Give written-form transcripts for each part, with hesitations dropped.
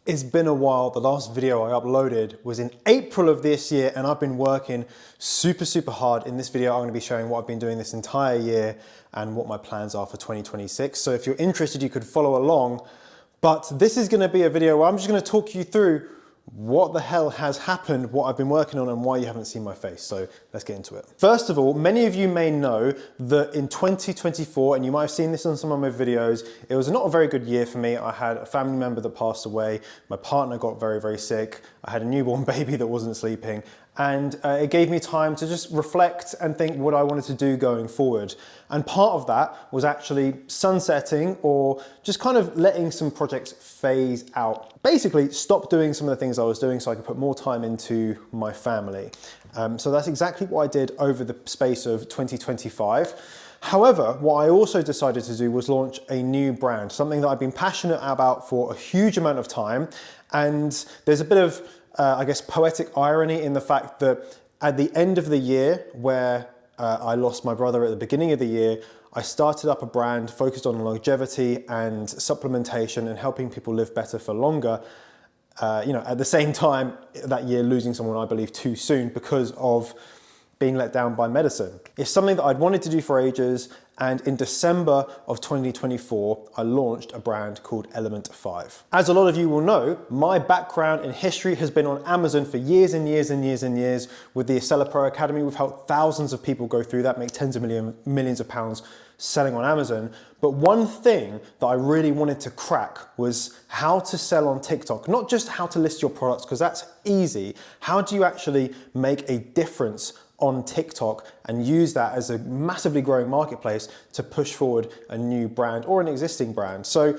It's been a while. The last video I uploaded was in April of this year and I've been working super hard. In this video, I'm going to be showing what I've been doing this entire year and what my plans are for 2026. So if you're interested, you could follow along. But this is going to be a video where I'm just going to talk you through what the hell has happened, what I've been working on, and why you haven't seen my face. So let's get into it. First of all, many of you may know that in 2024, and you might have seen this on some of my videos, it was not a very good year for me. I had a family member that passed away. My partner got very sick. I had a newborn baby that wasn't sleeping. And it gave me time to just reflect and think what I wanted to do going forward. And part of that was actually sunsetting or just kind of letting some projects phase out. Basically, stop doing some of the things I was doing so I could put more time into my family. So that's exactly what I did over the space of 2025. However, what I also decided to do was launch a new brand, something that I've been passionate about for a huge amount of time. And there's a bit of I guess, poetic irony in the fact that at the end of the year, where I lost my brother at the beginning of the year, I started up a brand focused on longevity and supplementation and helping people live better for longer. At the same time, that year losing someone I believe too soon because of being let down by medicine. It's something that I'd wanted to do for ages, and in December of 2024, I launched a brand called Element 5. As a lot of you will know, my background in history has been on Amazon for years and years. With the Acela Pro Academy, we've helped thousands of people go through that, make tens of millions of pounds selling on Amazon. But one thing that I really wanted to crack was how to sell on TikTok, not just how to list your products, because that's easy. How do you actually make a difference on TikTok and use that as a massively growing marketplace to push forward a new brand or an existing brand? So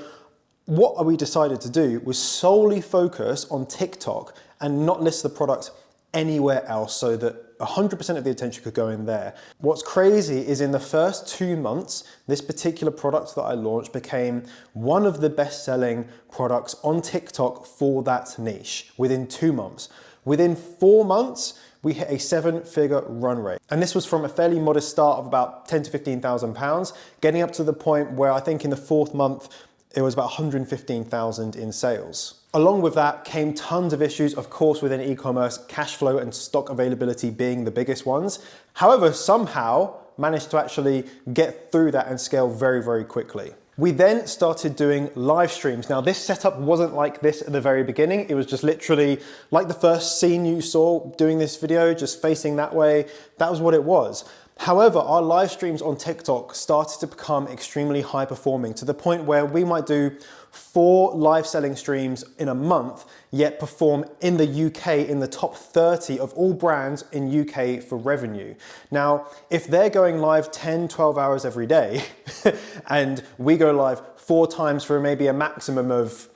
what we decided to do was solely focus on TikTok and not list the product anywhere else so that 100% of the attention could go in there. What's crazy is in the first 2 months, this particular product that I launched became one of the best-selling products on TikTok for that niche within 2 months. Within 4 months, we hit a 7-figure run rate. And this was from a fairly modest start of about 10 to 15,000 pounds, getting up to the point where I think in the 4th month, it was about 115,000 in sales. Along with that came tons of issues, of course, within e-commerce, cash flow and stock availability being the biggest ones. However, somehow managed to actually get through that and scale very quickly. We then started doing live streams. Now, this setup wasn't like this at the very beginning. It was just literally like the first scene you saw doing this video, just facing that way. That was what it was. However, our live streams on TikTok started to become extremely high performing to the point where we might do 4 live selling streams in a month, yet perform in the UK in the top 30 of all brands in UK for revenue. Now, if they're going live 10, 12 hours every day, and we go live 4 times for maybe a maximum of,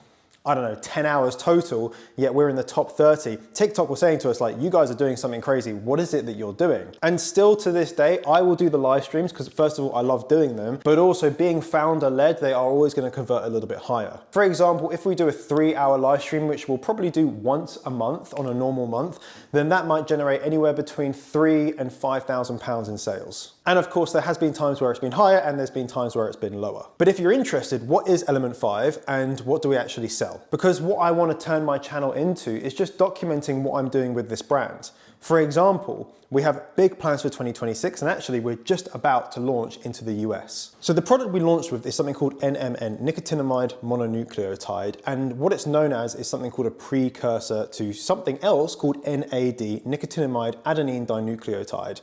I don't know, 10 hours total, yet we're in the top 30. TikTok was saying to us, like, you guys are doing something crazy. What is it that you're doing? And still to this day, I will do the live streams because first of all, I love doing them, but also being founder led, they are always going to convert a little bit higher. For example, if we do a 3-hour live stream, which we'll probably do once a month on a normal month, then that might generate anywhere between £3,000 and £5,000 in sales. And of course, there has been times where it's been higher and there's been times where it's been lower. But if you're interested, what is Element 5 and what do we actually sell? Because what I want to turn my channel into is just documenting what I'm doing with this brand. For example, we have big plans for 2026 and actually we're just about to launch into the US. So the product we launched with is something called NMN, nicotinamide mononucleotide, and what it's known as is something called a precursor to something else called NAD, nicotinamide adenine dinucleotide.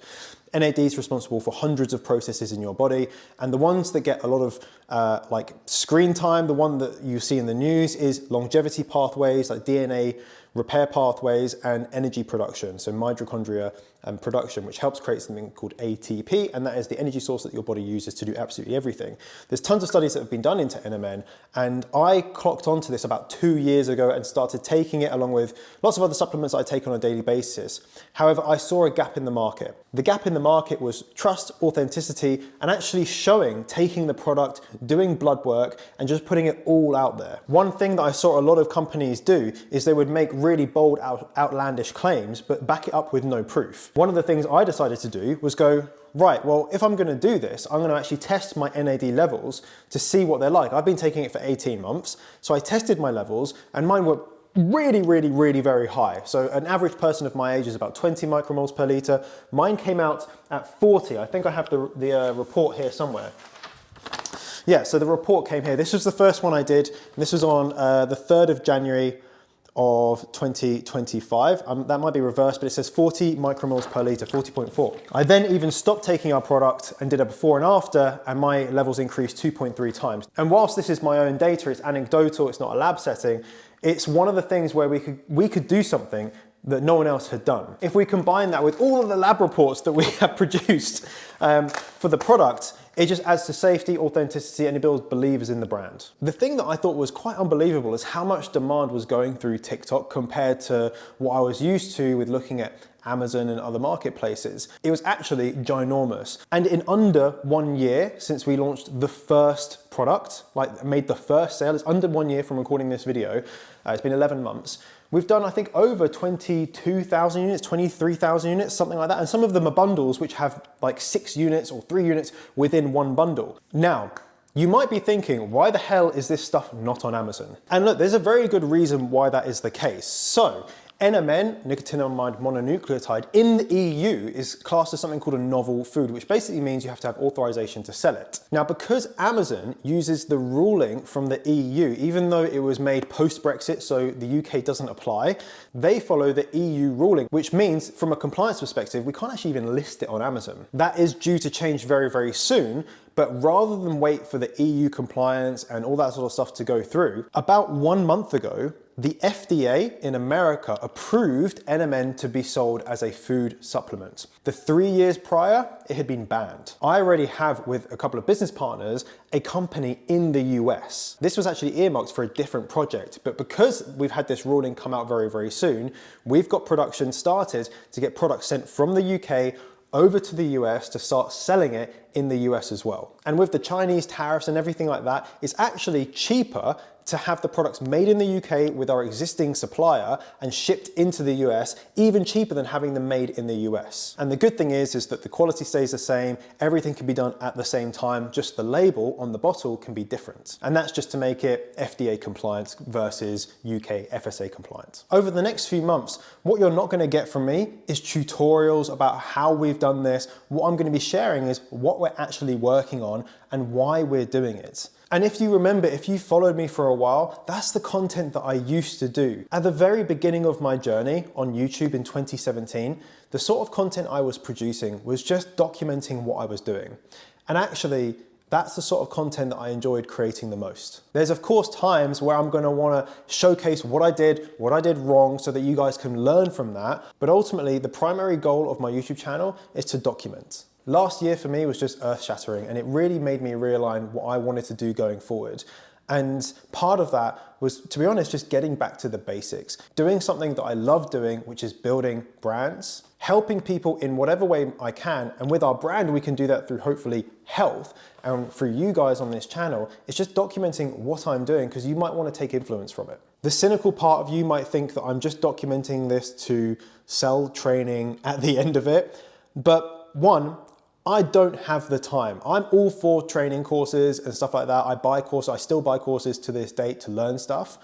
NAD is responsible for hundreds of processes in your body, and the ones that get a lot of like screen time, the one that you see in the news is longevity pathways like DNA repair pathways and energy production, so mitochondria production, which helps create something called ATP, and that is the energy source that your body uses to do absolutely everything. There's tons of studies that have been done into NMN, and I clocked onto this about 2 years ago and started taking it along with lots of other supplements I take on a daily basis. However, I saw a gap in the market. The gap in the market was trust, authenticity, and actually showing, taking the product, doing blood work, and just putting it all out there. One thing that I saw a lot of companies do is they would make really bold, outlandish claims, but back it up with no proof. One of the things I decided to do was go, right, well, if I'm gonna do this, I'm gonna actually test my NAD levels to see what they're like. I've been taking it for 18 months, so I tested my levels and mine were really, really, really very high. So an average person of my age is about 20 micromoles per liter. Mine came out at 40. I think I have the report here somewhere. Yeah, so the report came here. This was the first one I did. This was on the 3rd of January of 2025. That might be reversed, but it says 40 micromoles per liter, 40.4. I then even stopped taking our product and did a before and after, and my levels increased 2.3 times. And whilst this is my own data, it's anecdotal, it's not a lab setting, it's one of the things where we could do something that no one else had done. If we combine that with all of the lab reports that we have produced for the product, it just adds to safety, authenticity, and it builds believers in the brand. The thing that I thought was quite unbelievable is how much demand was going through TikTok compared to what I was used to with looking at Amazon and other marketplaces. It was actually ginormous. And in under 1 year since we launched the first product, like made the first sale, it's under 1 year from recording this video, it's been 11 months, we've done, I think, over 22,000 units, 23,000 units, something like that. And some of them are bundles which have like 6 units or 3 units within one bundle. Now, you might be thinking, why the hell is this stuff not on Amazon? And look, there's a very good reason why that is the case. So, NMN, nicotinamide mononucleotide, in the EU is classed as something called a novel food, which basically means you have to have authorization to sell it. Now, because Amazon uses the ruling from the EU, even though it was made post-Brexit, so the UK doesn't apply, they follow the EU ruling, which means from a compliance perspective, we can't actually even list it on Amazon. That is due to change very, very soon. But rather than wait for the EU compliance and all that sort of stuff to go through, about 1 month ago, the FDA in America approved NMN to be sold as a food supplement. The 3 years prior, it had been banned. I already have, with a couple of business partners, a company in the US. This was actually earmarked for a different project, but because we've had this ruling come out very, very soon, we've got production started to get products sent from the UK over to the US to start selling it in the US as well. And with the Chinese tariffs and everything like that, it's actually cheaper to have the products made in the UK with our existing supplier and shipped into the US, even cheaper than having them made in the US. And the good thing is that the quality stays the same, everything can be done at the same time, just the label on the bottle can be different. And that's just to make it FDA compliant versus UK FSA compliant. Over the next few months, what you're not gonna get from me is tutorials about how we've done this. What I'm gonna be sharing is what we're actually working on and why we're doing it. And if you remember, if you followed me for a while, that's the content that I used to do. At the very beginning of my journey on YouTube in 2017, the sort of content I was producing was just documenting what I was doing. And actually, that's the sort of content that I enjoyed creating the most. There's of course times where I'm gonna wanna showcase what I did wrong so that you guys can learn from that. But ultimately, the primary goal of my YouTube channel is to document. Last year for me was just earth-shattering, and it really made me realign what I wanted to do going forward. And part of that was, to be honest, just getting back to the basics. Doing something that I love doing, which is building brands, helping people in whatever way I can. And with our brand, we can do that through hopefully health. And for you guys on this channel, it's just documenting what I'm doing because you might want to take influence from it. The cynical part of you might think that I'm just documenting this to sell training at the end of it. But one, I don't have the time. I'm all for training courses and stuff like that. I buy courses, I still buy courses to this date to learn stuff,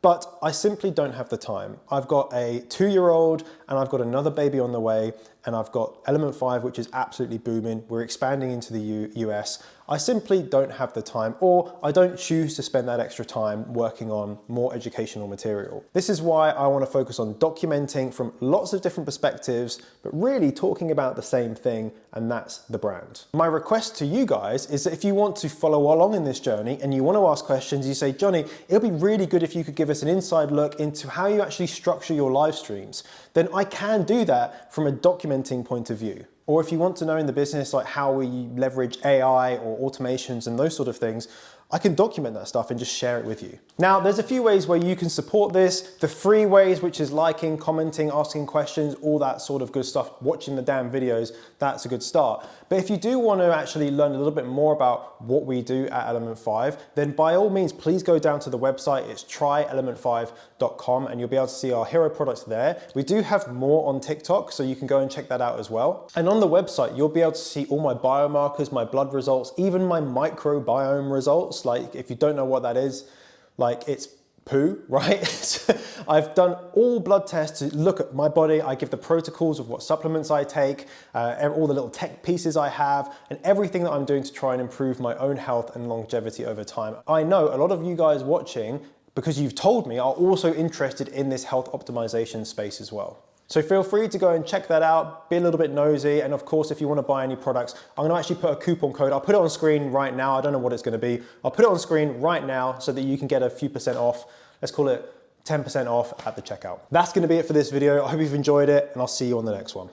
but I simply don't have the time. I've got a 2-year-old and I've got another baby on the way, and I've got Element 5, which is absolutely booming. We're expanding into the US. I simply don't have the time, or I don't choose to spend that extra time working on more educational material. This is why I want to focus on documenting from lots of different perspectives, but really talking about the same thing, and that's the brand. My request to you guys is that if you want to follow along in this journey and you want to ask questions, you say, Johnny, it'll be really good if you could give us an inside look into how you actually structure your live streams. Then I can do that from a documenting point of view. Or if you want to know in the business like how we leverage AI or automations and those sort of things, I can document that stuff and just share it with you. Now, there's a few ways where you can support this. The free ways, which is liking, commenting, asking questions, all that sort of good stuff, watching the damn videos, that's a good start. But if you do want to actually learn a little bit more about what we do at Element 5, then by all means, please go down to the website. It's tryelement5.com and you'll be able to see our hero products there. We do have more on TikTok, so you can go and check that out as well. And on the website, you'll be able to see all my biomarkers, my blood results, even my microbiome results. Like if you don't know what that is, like it's poo, right? I've done all blood tests to look at my body. I give the protocols of what supplements I take, all the little tech pieces I have, and everything that I'm doing to try and improve my own health and longevity over time. I know a lot of you guys watching, because you've told me, are also interested in this health optimization space as well. So feel free to go and check that out, be a little bit nosy, and of course, if you want to buy any products, I'm going to actually put a coupon code. I'll put it on screen right now. I don't know what it's going to be. I'll put it on screen right now so that you can get a few percent off. Let's call it 10% off at the checkout. That's going to be it for this video. I hope you've enjoyed it, and I'll see you on the next one.